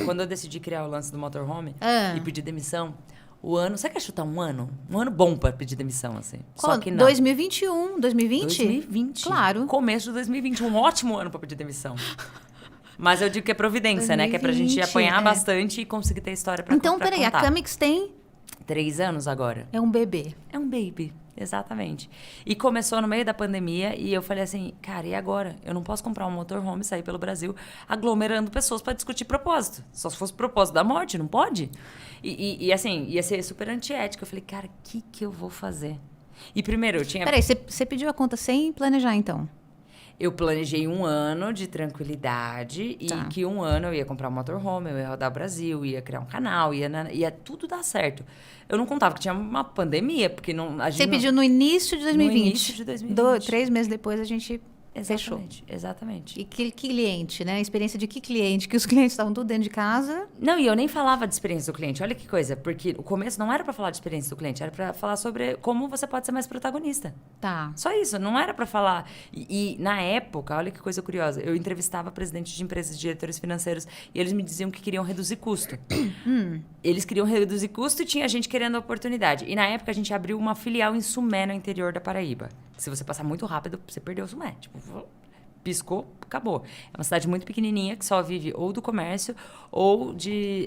quando eu decidi criar o lance do motorhome e pedir demissão, o ano... Você quer chutar um ano? Um ano bom pra pedir demissão, assim. Qual? Só que não. 2021, 2020? 2020. Claro. Começo de 2020. Um ótimo ano pra pedir demissão. Mas eu digo que é providência, 2020, né? Que é pra gente apanhar bastante e conseguir ter história pra Então, pra peraí, contar. a Camix tem... 3 anos agora. É um bebê. É um baby, exatamente. E começou no meio da pandemia e eu falei assim, cara, e agora? Eu não posso comprar um motorhome e sair pelo Brasil aglomerando pessoas para discutir propósito. Só se fosse propósito da morte, não pode? E assim, ia ser super antiético. Eu falei, cara, o que eu vou fazer? E primeiro, eu tinha... Peraí, você pediu a conta sem planejar, então? Eu planejei 1 ano de tranquilidade e que 1 ano eu ia comprar um motorhome, eu ia rodar o Brasil, ia criar um canal, ia tudo dar certo. Eu não contava que tinha uma pandemia, porque não... Você pediu no início de 2020? No início de 2020. 3 meses depois a gente fechou. Exatamente. E que cliente, né? A experiência de que cliente? Que os clientes estavam tudo dentro de casa. Não, e eu nem falava de experiência do cliente. Olha que coisa, porque o começo não era para falar de experiência do cliente, era para falar sobre como você pode ser mais protagonista. Tá. Só isso, não era para falar. E na época, olha que coisa curiosa, eu entrevistava presidentes de empresas, diretores financeiros, e eles me diziam que queriam reduzir custo. Eles queriam reduzir custo e tinha gente querendo oportunidade. E na época a gente abriu uma filial em Sumé, no interior da Paraíba. Se você passar muito rápido, você perdeu o Sumé. Tipo, piscou, acabou. É uma cidade muito pequenininha que só vive ou do comércio ou de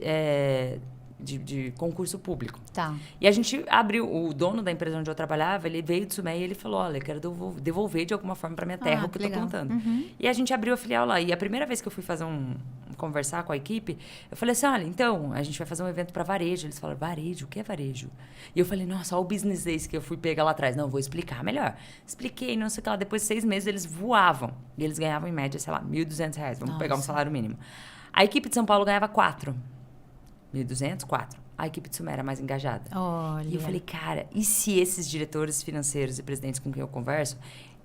concurso público. Tá. E a gente abriu, o dono da empresa onde eu trabalhava, ele veio de Sumé e ele falou, olha, eu quero devolver de alguma forma para minha terra o que eu tô plantando. E a gente abriu a filial lá. E a primeira vez que eu fui fazer conversar com a equipe, eu falei assim, olha, então, a gente vai fazer um evento para varejo. Eles falaram, varejo? O que é varejo? E eu falei, nossa, olha o business days que eu fui pegar lá atrás. Não, vou explicar melhor. Expliquei, não sei o que lá. Depois de 6 meses, eles voavam. E eles ganhavam, em média, sei lá, R$1.200. Vamos pegar um salário mínimo. A equipe de São Paulo ganhava 1.200, 4. A equipe de Sumé era mais engajada. Olha. E eu falei, cara, e se esses diretores financeiros e presidentes com quem eu converso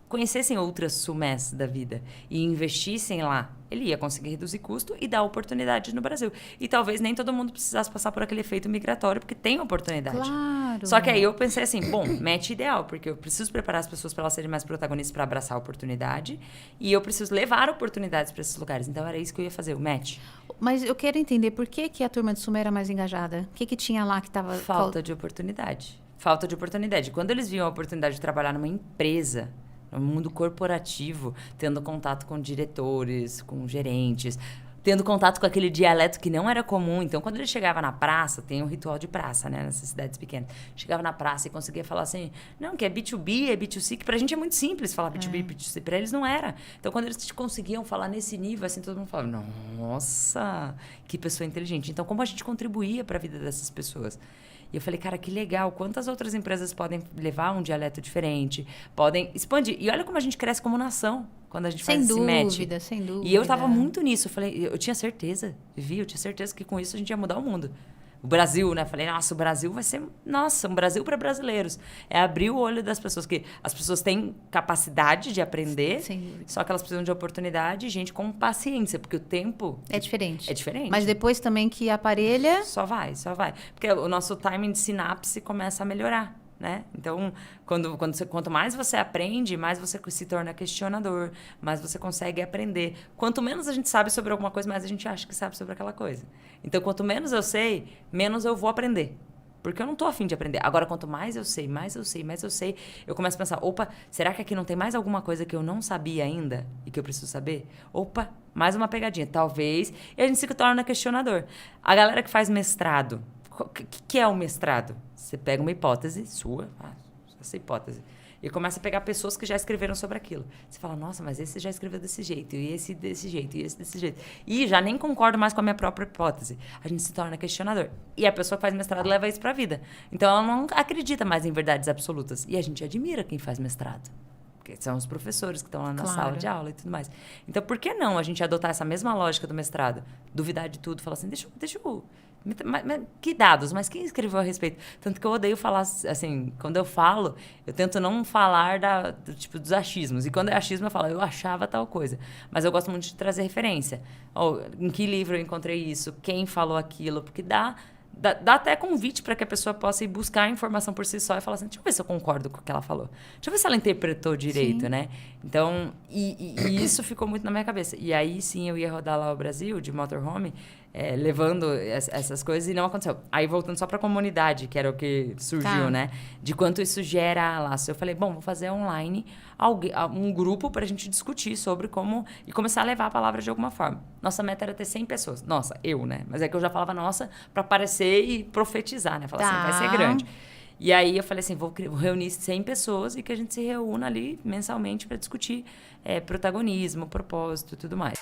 conhecessem outras Sumés da vida e investissem lá, ele ia conseguir reduzir custo e dar oportunidade no Brasil. E talvez nem todo mundo precisasse passar por aquele efeito migratório, porque tem oportunidade. Claro. Só que aí eu pensei assim, bom, match ideal, porque eu preciso preparar as pessoas para elas serem mais protagonistas para abraçar a oportunidade e eu preciso levar oportunidades para esses lugares. Então era isso que eu ia fazer, o match. Mas eu quero entender por que a turma de Sumé era mais engajada. O que tinha lá que estava... Falta de oportunidade. Falta de oportunidade. Quando eles viam a oportunidade de trabalhar numa empresa, no mundo corporativo, tendo contato com diretores, com gerentes, tendo contato com aquele dialeto que não era comum. Então, quando ele chegava na praça, tem um ritual de praça, né? Nessas cidades pequenas. Chegava na praça e conseguia falar assim, não, que é B2B, é B2C, que pra gente é muito simples falar B2B e B2C. Pra eles não era. Então, quando eles conseguiam falar nesse nível, assim, todo mundo falava, nossa, que pessoa inteligente. Então, como a gente contribuía pra vida dessas pessoas? E eu falei, cara, que legal. Quantas outras empresas podem levar um dialeto diferente? Podem expandir. E olha como a gente cresce como nação quando a gente faz esse match. Sem dúvida. E eu tava muito nisso. Eu falei, eu tinha certeza, Vivi, eu tinha certeza que com isso a gente ia mudar o mundo. O Brasil, né? Falei, nossa, o Brasil vai ser... Nossa, um Brasil para brasileiros. É abrir o olho das pessoas, que as pessoas têm capacidade de aprender, só que elas precisam de oportunidade e gente com paciência, porque o tempo... É diferente. É diferente. Mas depois também que aparelha... Só vai. Porque o nosso timing de sinapse começa a melhorar, né? Então, quanto mais você aprende, mais você se torna questionador, mais você consegue aprender. Quanto menos a gente sabe sobre alguma coisa, mais a gente acha que sabe sobre aquela coisa. Então, quanto menos eu sei, menos eu vou aprender. Porque eu não tô afim de aprender. Agora, quanto mais eu sei, eu começo a pensar, opa, será que aqui não tem mais alguma coisa que eu não sabia ainda e que eu preciso saber? Opa, mais uma pegadinha, talvez. E a gente se torna questionador. A galera que faz mestrado, o que é o mestrado? Você pega uma hipótese sua, essa hipótese, e começa a pegar pessoas que já escreveram sobre aquilo. Você fala, nossa, mas esse já escreveu desse jeito, e esse desse jeito, e esse desse jeito. E já nem concordo mais com a minha própria hipótese. A gente se torna questionador. E a pessoa que faz mestrado leva isso pra vida. Então, ela não acredita mais em verdades absolutas. E a gente admira quem faz mestrado. Porque são os professores que estão lá na sala de aula e tudo mais. Então, por que não a gente adotar essa mesma lógica do mestrado? Duvidar de tudo, falar assim, deixa eu mas que dados? Mas quem escreveu a respeito? Tanto que eu odeio falar, assim, quando eu falo, eu tento não falar dos achismos. E quando é achismo, eu falo, eu achava tal coisa. Mas eu gosto muito de trazer referência. Em que livro eu encontrei isso? Quem falou aquilo? Porque dá até convite para que a pessoa possa ir buscar a informação por si só e falar assim, deixa eu ver se eu concordo com o que ela falou. Deixa eu ver se ela interpretou direito, né? Então, e isso ficou muito na minha cabeça. E aí, sim, eu ia rodar lá o Brasil, de motorhome, levando essas coisas e não aconteceu. Aí, voltando só pra comunidade, que era o que surgiu, né? De quanto isso gera laço. Eu falei, bom, vou fazer online um grupo pra gente discutir sobre como... E começar a levar a palavra de alguma forma. Nossa meta era ter 100 pessoas. Nossa, eu, né? Mas é que eu já falava nossa pra aparecer e profetizar, né? Falar assim, vai ser grande. E aí eu falei assim, vou reunir 100 pessoas e que a gente se reúna ali mensalmente pra discutir protagonismo, propósito e tudo mais.